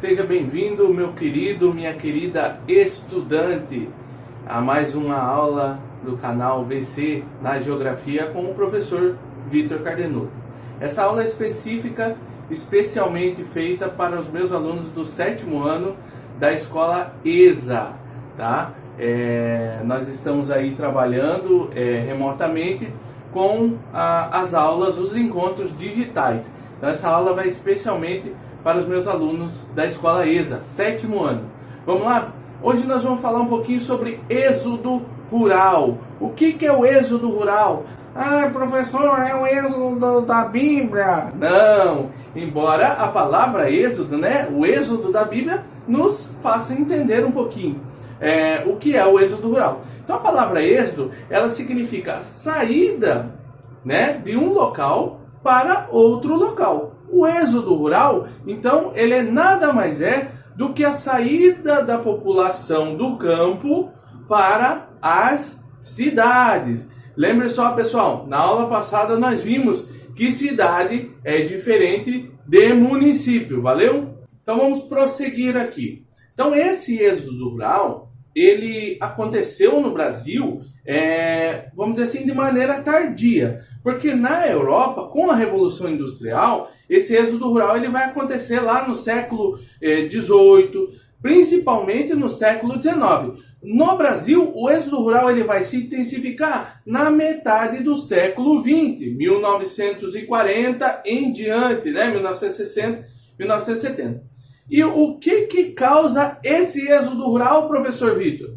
Seja bem-vindo, meu querido, minha querida estudante, a mais uma aula do canal VC na Geografia com o professor Vitor Cardenuto. Essa aula é específica, especialmente feita para os meus alunos do 7º ano da escola ESA, tá? Nós estamos aí trabalhando remotamente com as aulas, os encontros digitais. Então essa aula vai especialmente para os meus alunos da escola ESA, 7º ano. Vamos lá? Hoje nós vamos falar um pouquinho sobre êxodo rural. O que é o êxodo rural? Ah, professor, é o êxodo da Bíblia. Não, embora a palavra êxodo, né, o êxodo da Bíblia, nos faça entender um pouquinho o que é o êxodo rural. Então a palavra êxodo, ela significa saída, né, de um local para outro local. O êxodo rural, então, ele nada mais é do que a saída da população do campo para as cidades. Lembre só, pessoal, na aula passada nós vimos que cidade é diferente de município, valeu? Então vamos prosseguir aqui. Então esse êxodo rural, ele aconteceu no Brasil, vamos dizer assim, de maneira tardia. Porque na Europa, com a Revolução Industrial, esse êxodo rural ele vai acontecer lá no século XVIII, principalmente no século XIX. No Brasil, o êxodo rural ele vai se intensificar na metade do século XX, 1940 em diante, né? 1960, 1970. E o que causa esse êxodo rural, professor Vitor?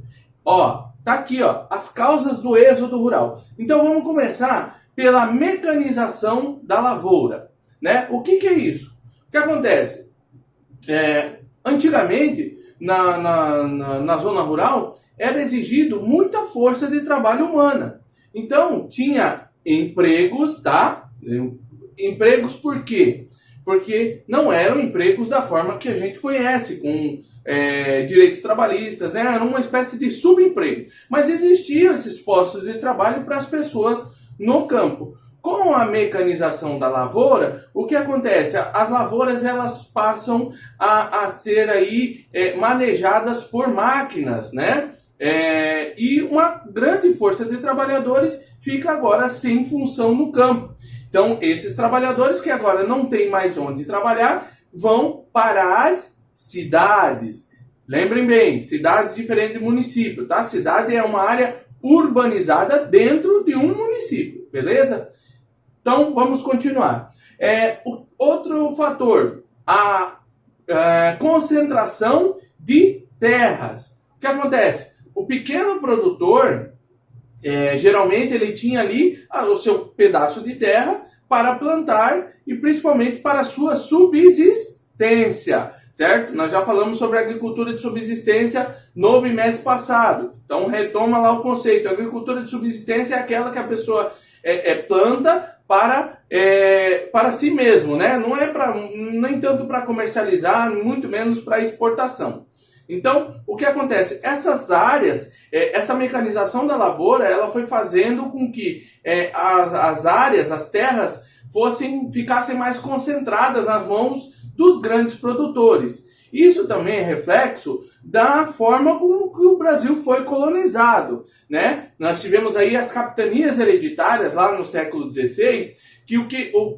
Tá aqui, as causas do êxodo rural. Então vamos começar pela mecanização da lavoura, né? O que é isso? O que acontece? Antigamente, na zona rural, era exigido muita força de trabalho humana. Então, tinha empregos, tá? Empregos por quê? Porque não eram empregos da forma que a gente conhece, com direitos trabalhistas, né? Era uma espécie de subemprego. Mas existiam esses postos de trabalho para as pessoas no campo. Com a mecanização da lavoura, o que acontece? As lavouras elas passam a ser aí manejadas por máquinas, né? E uma grande força de trabalhadores fica agora sem função no campo. Então, esses trabalhadores que agora não têm mais onde trabalhar, vão para as cidades. Lembrem bem, cidade diferente de município, tá? Cidade é uma área urbanizada dentro de um município, beleza? Então, vamos continuar. Outro fator, a concentração de terras. O que acontece? O pequeno produtor, geralmente ele tinha ali o seu pedaço de terra para plantar e principalmente para a sua subsistência, certo? Nós já falamos sobre a agricultura de subsistência no bimestre passado. Então retoma lá o conceito. A agricultura de subsistência é aquela que a pessoa planta para si mesmo, né? Não é nem tanto para comercializar, muito menos para exportação. Então, o que acontece? Essas áreas, essa mecanização da lavoura, ela foi fazendo com que as áreas, as terras, ficassem mais concentradas nas mãos dos grandes produtores. Isso também é reflexo da forma como que o Brasil foi colonizado, né? Nós tivemos aí as capitanias hereditárias lá no século XVI,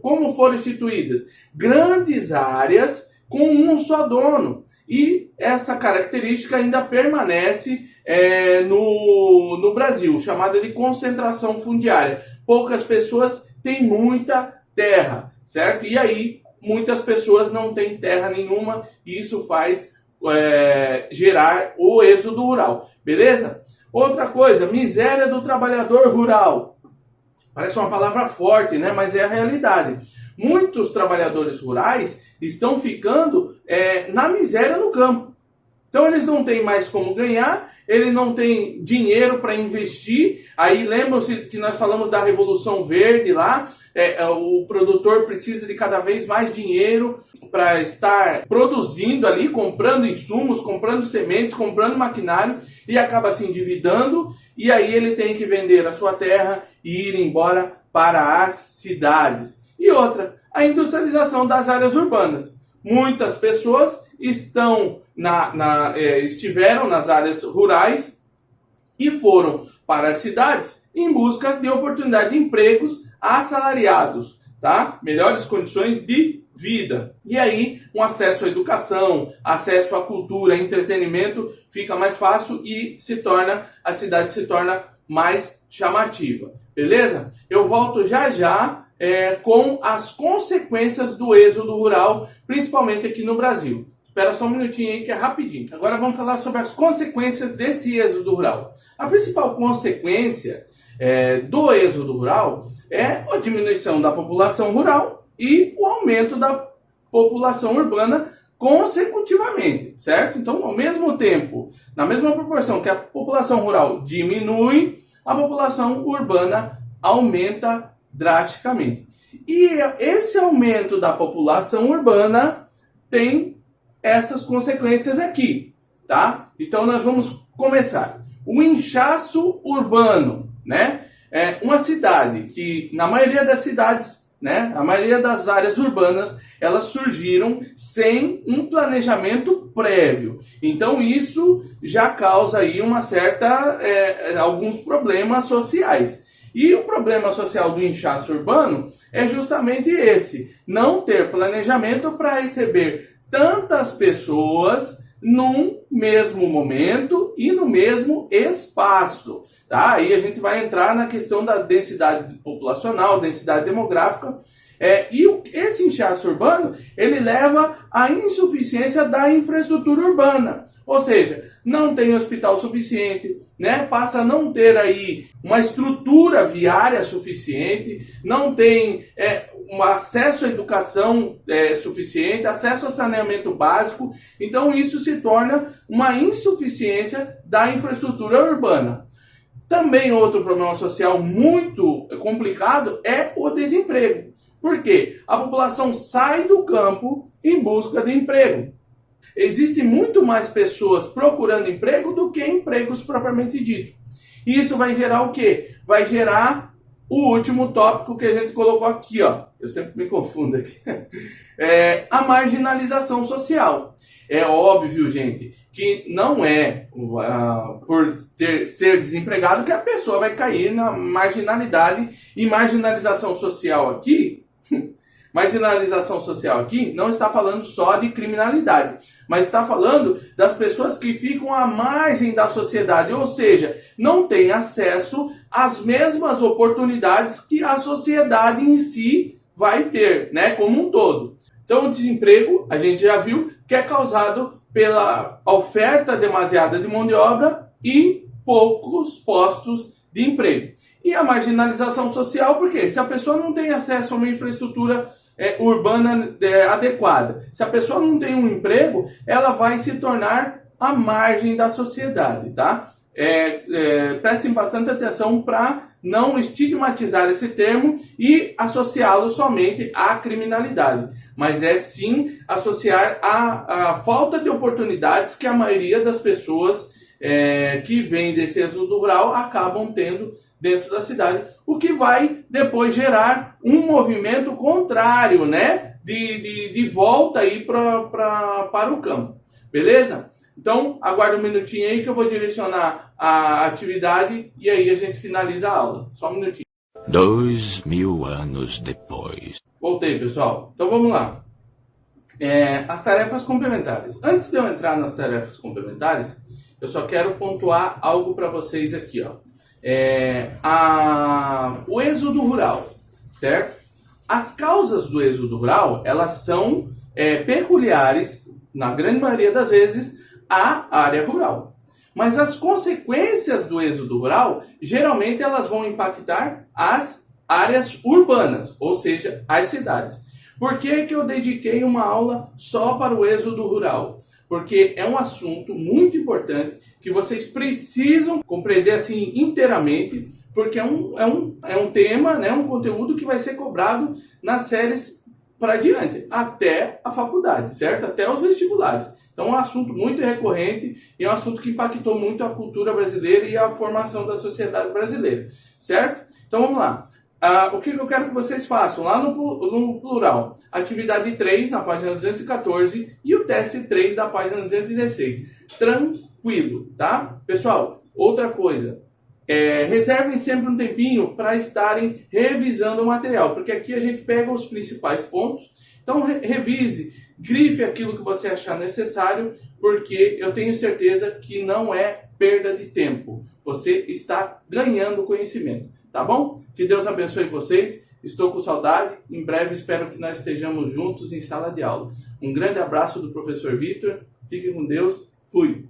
como foram instituídas? Grandes áreas com um só dono. E essa característica ainda permanece no Brasil, chamada de concentração fundiária. Poucas pessoas têm muita terra, certo? E aí, muitas pessoas não têm terra nenhuma e isso faz gerar o êxodo rural, beleza? Outra coisa, miséria do trabalhador rural. Parece uma palavra forte, né? Mas é a realidade. Muitos trabalhadores rurais estão ficando na miséria no campo. Então eles não têm mais como ganhar, eles não têm dinheiro para investir. Aí lembram-se que nós falamos da Revolução Verde lá, o produtor precisa de cada vez mais dinheiro para estar produzindo ali, comprando insumos, comprando sementes, comprando maquinário e acaba se endividando e aí ele tem que vender a sua terra e ir embora para as cidades. E outra, a industrialização das áreas urbanas. Muitas pessoas estiveram nas áreas rurais e foram para as cidades em busca de oportunidade de empregos assalariados, tá? Melhores condições de vida. E aí, um acesso à educação, acesso à cultura, entretenimento fica mais fácil e a cidade se torna mais chamativa. Beleza? Eu volto já já com as consequências do êxodo rural, principalmente aqui no Brasil. Espera só um minutinho aí que é rapidinho. Agora vamos falar sobre as consequências desse êxodo rural. A principal consequência do êxodo rural é a diminuição da população rural e o aumento da população urbana consecutivamente, certo? Então, ao mesmo tempo, na mesma proporção que a população rural diminui, a população urbana aumenta drasticamente. E esse aumento da população urbana tem essas consequências aqui, tá? Então, nós vamos começar. O inchaço urbano, né? É uma cidade que, na maioria das cidades, né, a maioria das áreas urbanas, elas surgiram sem um planejamento prévio. Então isso já causa aí alguns problemas sociais. E o problema social do inchaço urbano é justamente esse: não ter planejamento para receber tantas pessoas num mesmo momento e no mesmo espaço. Tá? Aí a gente vai entrar na questão da densidade populacional, densidade demográfica. Esse inchaço urbano, ele leva à insuficiência da infraestrutura urbana. Ou seja, não tem hospital suficiente, né? Passa a não ter aí uma estrutura viária suficiente, não tem um acesso à educação suficiente, acesso a saneamento básico. Então isso se torna uma insuficiência da infraestrutura urbana. Também outro problema social muito complicado é o desemprego. Por quê? A população sai do campo em busca de emprego. Existem muito mais pessoas procurando emprego do que empregos propriamente dito. E isso vai gerar o quê? Vai gerar o último tópico que a gente colocou aqui, ó. Eu sempre me confundo aqui. A marginalização social. É óbvio, gente, que não é por ser desempregado que a pessoa vai cair na marginalidade. E marginalização social aqui não está falando só de criminalidade, mas está falando das pessoas que ficam à margem da sociedade, ou seja, não têm acesso às mesmas oportunidades que a sociedade em si vai ter, né, como um todo. Então o desemprego, a gente já viu, que é causado pela oferta demasiada de mão de obra e poucos postos de emprego. E a marginalização social, porque se a pessoa não tem acesso a uma infraestrutura urbana adequada, se a pessoa não tem um emprego, ela vai se tornar à margem da sociedade, tá? Prestem bastante atenção para não estigmatizar esse termo e associá-lo somente à criminalidade, mas é sim associar a falta de oportunidades que a maioria das pessoas que vêm desse êxodo rural acabam tendo dentro da cidade, o que vai depois gerar um movimento contrário, né, de volta aí para o campo, beleza? Então, aguarda um minutinho aí que eu vou direcionar a atividade e aí a gente finaliza a aula. Só um minutinho. 2000 anos depois. Voltei, pessoal. Então, vamos lá. As tarefas complementares. Antes de eu entrar nas tarefas complementares, eu só quero pontuar algo para vocês aqui, ó. O êxodo rural, certo? As causas do êxodo rural, elas são peculiares, na grande maioria das vezes, à área rural. Mas as consequências do êxodo rural, geralmente elas vão impactar as áreas urbanas, ou seja, as cidades. Por que eu dediquei uma aula só para o êxodo rural? Porque é um assunto muito importante que vocês precisam compreender assim inteiramente, porque é um tema, né, um conteúdo que vai ser cobrado nas séries para diante, até a faculdade, certo? Até os vestibulares. Então é um assunto muito recorrente e é um assunto que impactou muito a cultura brasileira e a formação da sociedade brasileira, certo? Então vamos lá. o que eu quero que vocês façam? Lá no plural, atividade 3, na página 214, e o teste 3, da página 216. Tranquilo, tá? Pessoal, outra coisa. Reservem sempre um tempinho para estarem revisando o material, porque aqui a gente pega os principais pontos. Então revise, grife aquilo que você achar necessário, porque eu tenho certeza que não é perda de tempo. Você está ganhando conhecimento, tá bom? Que Deus abençoe vocês. Estou com saudade. Em breve espero que nós estejamos juntos em sala de aula. Um grande abraço do professor Vitor. Fique com Deus. Fui.